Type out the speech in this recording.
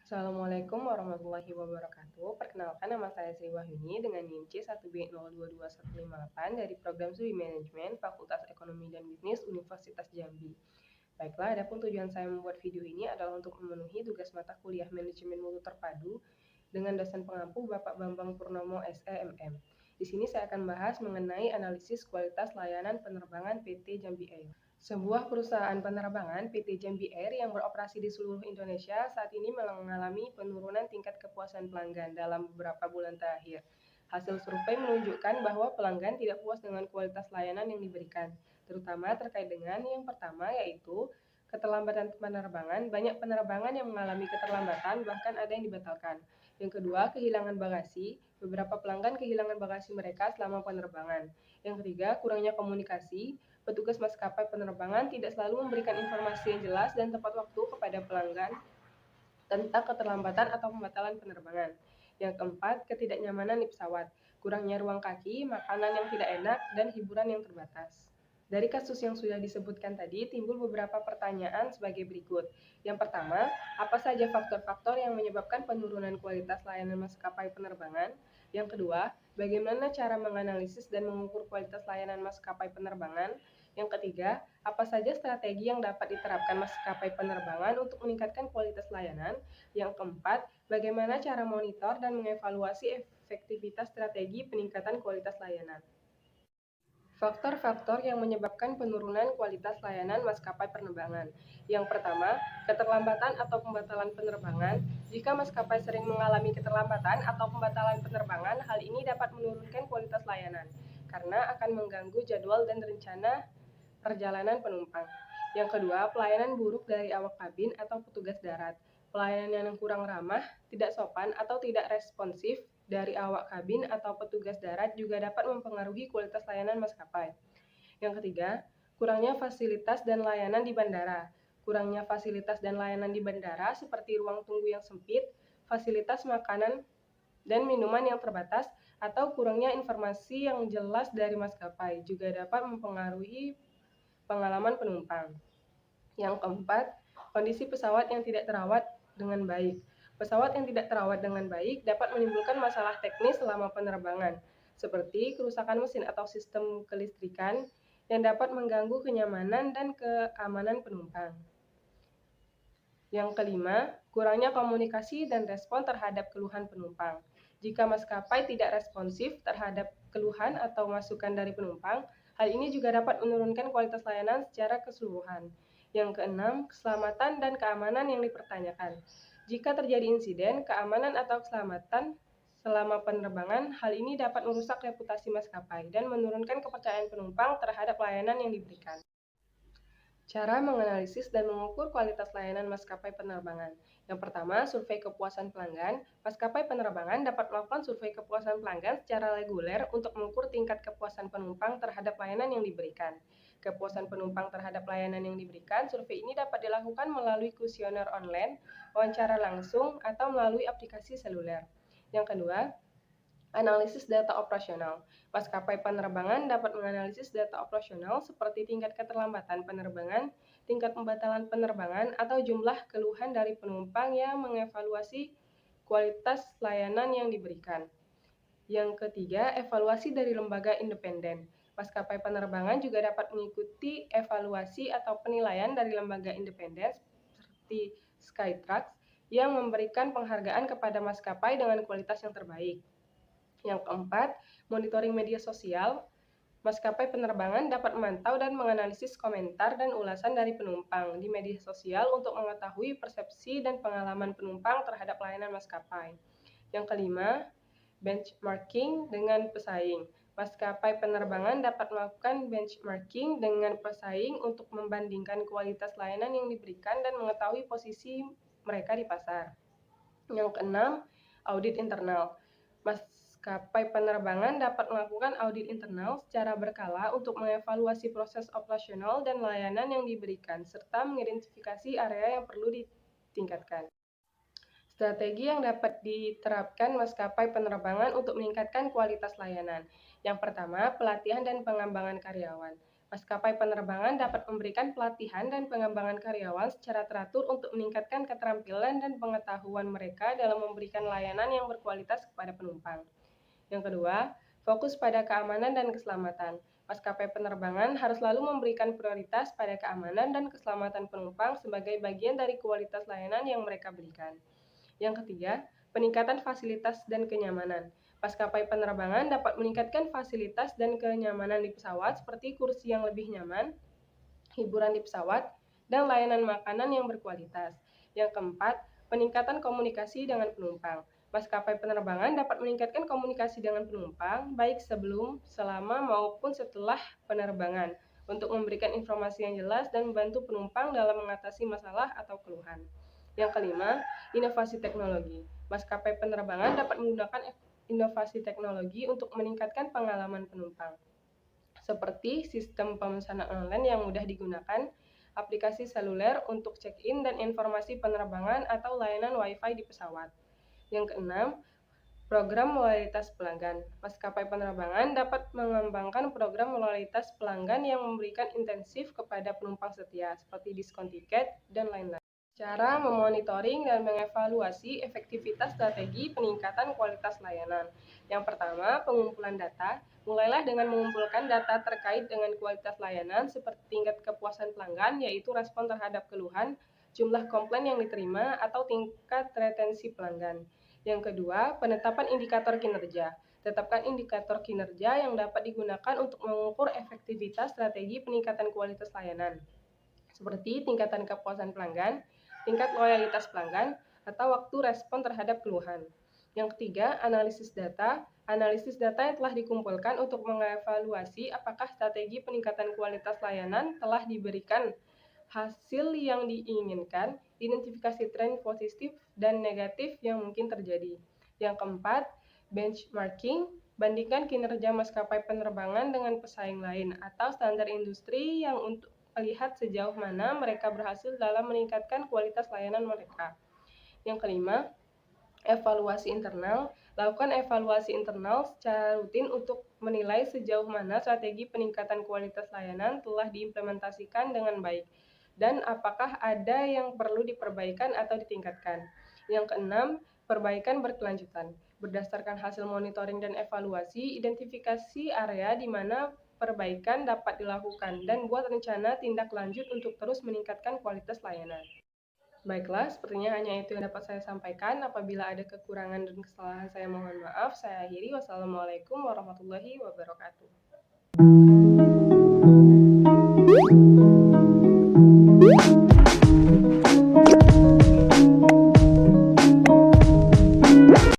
Assalamualaikum warahmatullahi wabarakatuh. Perkenalkan, nama saya Sri Wahyuni dengan NIM C1B022158 dari Program Studi Manajemen Fakultas Ekonomi dan Bisnis Universitas Jambi. Baiklah, adapun tujuan saya membuat video ini adalah untuk memenuhi tugas mata kuliah Manajemen Mutu Terpadu dengan dosen pengampu Bapak Bambang Purnomo SEMM. Di sini saya akan bahas mengenai analisis kualitas layanan penerbangan PT Jambi Air. Sebuah perusahaan penerbangan PT Jambi Air yang beroperasi di seluruh Indonesia saat ini mengalami penurunan tingkat kepuasan pelanggan dalam beberapa bulan terakhir. Hasil survei menunjukkan bahwa pelanggan tidak puas dengan kualitas layanan yang diberikan, terutama terkait dengan yang pertama yaitu keterlambatan penerbangan. Banyak penerbangan yang mengalami keterlambatan, bahkan ada yang dibatalkan. Yang kedua, kehilangan bagasi. Beberapa pelanggan kehilangan bagasi mereka selama penerbangan. Yang ketiga, kurangnya komunikasi. Petugas maskapai penerbangan tidak selalu memberikan informasi yang jelas dan tepat waktu kepada pelanggan tentang keterlambatan atau pembatalan penerbangan. Yang keempat, ketidaknyamanan di pesawat. Kurangnya ruang kaki, makanan yang tidak enak, dan hiburan yang terbatas. Dari kasus yang sudah disebutkan tadi, timbul beberapa pertanyaan sebagai berikut. Yang pertama, apa saja faktor-faktor yang menyebabkan penurunan kualitas layanan maskapai penerbangan? Yang kedua, bagaimana cara menganalisis dan mengukur kualitas layanan maskapai penerbangan? Yang ketiga, apa saja strategi yang dapat diterapkan maskapai penerbangan untuk meningkatkan kualitas layanan? Yang keempat, bagaimana cara monitor dan mengevaluasi efektivitas strategi peningkatan kualitas layanan? Faktor-faktor yang menyebabkan penurunan kualitas layanan maskapai penerbangan. Yang pertama, keterlambatan atau pembatalan penerbangan. Jika maskapai sering mengalami keterlambatan atau pembatalan penerbangan, hal ini dapat menurunkan kualitas layanan karena akan mengganggu jadwal dan rencana perjalanan penumpang. Yang kedua, pelayanan buruk dari awak kabin atau petugas darat. Pelayanan yang kurang ramah, tidak sopan, atau tidak responsif dari awak kabin atau petugas darat juga dapat mempengaruhi kualitas layanan maskapai. Yang ketiga, kurangnya fasilitas dan layanan di bandara. Kurangnya fasilitas dan layanan di bandara seperti ruang tunggu yang sempit, fasilitas makanan dan minuman yang terbatas, atau kurangnya informasi yang jelas dari maskapai juga dapat mempengaruhi pengalaman penumpang. Yang keempat, kondisi pesawat yang tidak terawat dengan baik. Pesawat yang tidak terawat dengan baik dapat menimbulkan masalah teknis selama penerbangan, seperti kerusakan mesin atau sistem kelistrikan yang dapat mengganggu kenyamanan dan keamanan penumpang. Yang kelima, kurangnya komunikasi dan respon terhadap keluhan penumpang. Jika maskapai tidak responsif terhadap keluhan atau masukan dari penumpang, hal ini juga dapat menurunkan kualitas layanan secara keseluruhan. Yang keenam, keselamatan dan keamanan yang dipertanyakan. Jika terjadi insiden, keamanan atau keselamatan selama penerbangan, hal ini dapat merusak reputasi maskapai dan menurunkan kepercayaan penumpang terhadap layanan yang diberikan. Cara menganalisis dan mengukur kualitas layanan maskapai penerbangan. Yang pertama, survei kepuasan pelanggan. Maskapai penerbangan dapat melakukan survei kepuasan pelanggan secara reguler untuk mengukur tingkat kepuasan penumpang terhadap layanan yang diberikan. Kepuasan penumpang terhadap layanan yang diberikan, survei ini dapat dilakukan melalui kuesioner online, wawancara langsung, atau melalui aplikasi seluler. Yang kedua, analisis data operasional. Maskapai penerbangan dapat menganalisis data operasional seperti tingkat keterlambatan penerbangan, tingkat pembatalan penerbangan, atau jumlah keluhan dari penumpang yang mengevaluasi kualitas layanan yang diberikan. Yang ketiga, evaluasi dari lembaga independen. Maskapai penerbangan juga dapat mengikuti evaluasi atau penilaian dari lembaga independen seperti Skytrax yang memberikan penghargaan kepada maskapai dengan kualitas yang terbaik. Yang keempat, monitoring media sosial. Maskapai penerbangan dapat memantau dan menganalisis komentar dan ulasan dari penumpang di media sosial untuk mengetahui persepsi dan pengalaman penumpang terhadap layanan maskapai. Yang kelima, benchmarking dengan pesaing. Maskapai penerbangan dapat melakukan benchmarking dengan pesaing untuk membandingkan kualitas layanan yang diberikan dan mengetahui posisi mereka di pasar. Yang keenam, audit internal. Maskapai penerbangan dapat melakukan audit internal secara berkala untuk mengevaluasi proses operasional dan layanan yang diberikan, serta mengidentifikasi area yang perlu ditingkatkan. Strategi yang dapat diterapkan maskapai penerbangan untuk meningkatkan kualitas layanan. Yang pertama, pelatihan dan pengembangan karyawan. Maskapai penerbangan dapat memberikan pelatihan dan pengembangan karyawan secara teratur untuk meningkatkan keterampilan dan pengetahuan mereka dalam memberikan layanan yang berkualitas kepada penumpang. Yang kedua, fokus pada keamanan dan keselamatan. Maskapai penerbangan harus selalu memberikan prioritas pada keamanan dan keselamatan penumpang sebagai bagian dari kualitas layanan yang mereka berikan. Yang ketiga, peningkatan fasilitas dan kenyamanan. Maskapai penerbangan dapat meningkatkan fasilitas dan kenyamanan di pesawat seperti kursi yang lebih nyaman, hiburan di pesawat, dan layanan makanan yang berkualitas. Yang keempat, peningkatan komunikasi dengan penumpang. Maskapai penerbangan dapat meningkatkan komunikasi dengan penumpang, baik sebelum, selama, maupun setelah penerbangan, untuk memberikan informasi yang jelas dan membantu penumpang dalam mengatasi masalah atau keluhan. Yang kelima, inovasi teknologi. Maskapai penerbangan dapat menggunakan inovasi teknologi untuk meningkatkan pengalaman penumpang, seperti sistem pemesanan online yang mudah digunakan, aplikasi seluler untuk check-in dan informasi penerbangan atau layanan Wi-Fi di pesawat. Yang keenam, program loyalitas pelanggan. Maskapai penerbangan dapat mengembangkan program loyalitas pelanggan yang memberikan intensif kepada penumpang setia, seperti diskon tiket dan lain-lain. Cara memonitoring dan mengevaluasi efektivitas strategi peningkatan kualitas layanan. Yang pertama, pengumpulan data. Mulailah dengan mengumpulkan data terkait dengan kualitas layanan seperti tingkat kepuasan pelanggan, yaitu respon terhadap keluhan, jumlah komplain yang diterima, atau tingkat retensi pelanggan. Yang kedua, penetapan indikator kinerja. Tetapkan indikator kinerja yang dapat digunakan untuk mengukur efektivitas strategi peningkatan kualitas layanan, seperti tingkatan kepuasan pelanggan, tingkat loyalitas pelanggan, atau waktu respon terhadap keluhan. Yang ketiga, analisis data. Analisis data yang telah dikumpulkan untuk mengevaluasi apakah strategi peningkatan kualitas layanan telah diberikan hasil yang diinginkan, identifikasi tren positif dan negatif yang mungkin terjadi. Yang keempat, benchmarking. Bandingkan kinerja maskapai penerbangan dengan pesaing lain atau standar industri yang untuk melihat sejauh mana mereka berhasil dalam meningkatkan kualitas layanan mereka. Yang kelima, evaluasi internal. Lakukan evaluasi internal secara rutin untuk menilai sejauh mana strategi peningkatan kualitas layanan telah diimplementasikan dengan baik dan apakah ada yang perlu diperbaikan atau ditingkatkan. Yang keenam, perbaikan berkelanjutan. Berdasarkan hasil monitoring dan evaluasi, identifikasi area di mana perbaikan dapat dilakukan dan buat rencana tindak lanjut untuk terus meningkatkan kualitas layanan. Baiklah, sepertinya hanya itu yang dapat saya sampaikan. Apabila ada kekurangan dan kesalahan, saya mohon maaf. Saya akhiri. Wassalamualaikum warahmatullahi wabarakatuh.